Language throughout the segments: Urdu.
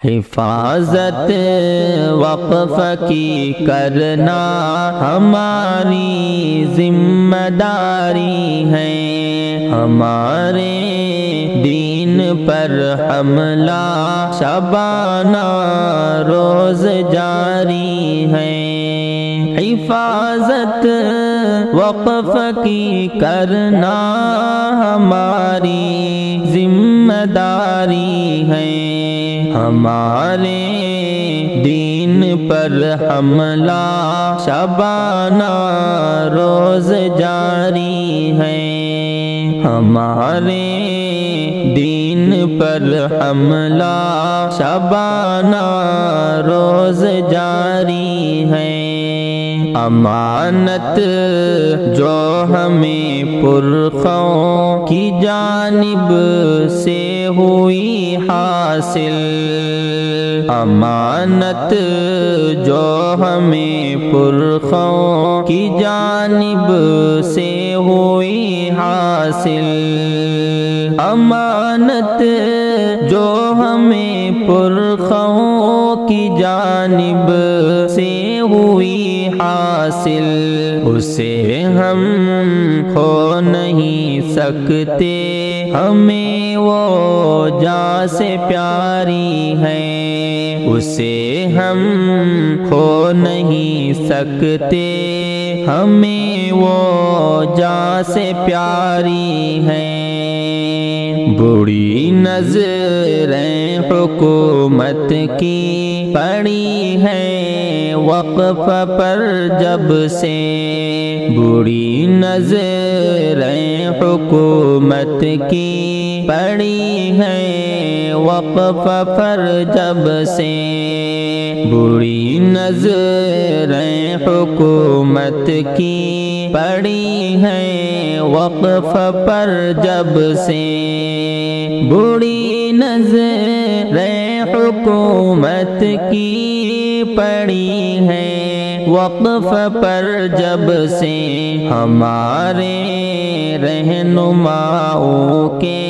حفاظت وقف کی کرنا ہماری ذمہ داری ہے، ہمارے دین پر حملہ شبانہ روز جاری ہے۔ حفاظت وقف کی کرنا ہماری ذمہ داری ہے، ہمارے دین پر حملہ شبانہ روز جاری ہے، ہمارے دین پر حملہ شبانہ روز جاری ہے۔ امانت جو ہمیں پرخوں کی جانب سے ہوئی حاصل، امانت جو ہمیں پرخوں کی جانب سے ہوئی حاصل، امانت جو ہمیں پرخوں کی جانب سے ہوئی حاصل، اسے ہم کھو نہیں سکتے، ہمیں وہ جاں سے پیاری ہے، اسے ہم کھو نہیں سکتے، ہمیں وہ جاں سے پیاری ہے۔ بری نظریں حکومت کی پڑی ہے وقف پر جب سے، بری نظریں حکومت کی پڑی ہے وقف پر جب سے، بری نظریں حکومت کی پڑی ہے وقف پر جب سے، بری نظریں حکومت کی پڑی ہے وقف پر جب سے، ہمارے رہنماؤں کے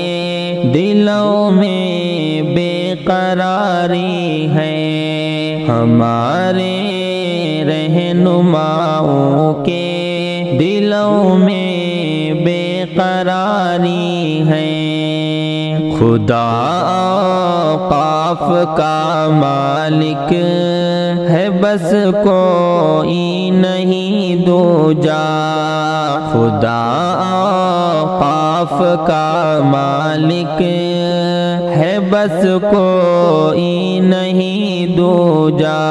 دلوں میں بے قراری ہے، ہمارے رہنماؤں کے دلوں میں بے قراری ہے۔ خدا اوقاف کا مالک ہے بس کوئی نہیں دوجا، خدا اوقاف کا مالک ہے بس کوئی نہیں دوجا،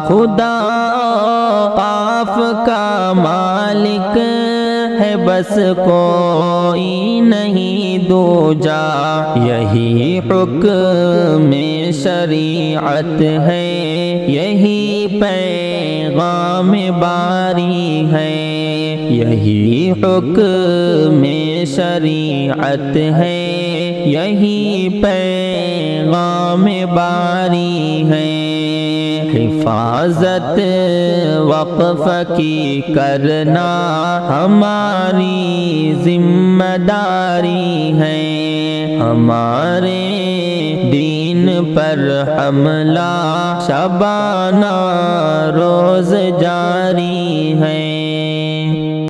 خدا اوقاف کا مالک ہے بس کوئی نہیں دوجا، یہی حکم شریعت ہے، یہی پیغام باری ہے، یہی حکم شریعت ہے، یہی پیغام باری ہے۔ حفاظت وقف کی کرنا ہماری ذمہ داری ہے، ہمارے دین پر حملہ شبانہ روز جاری ہے۔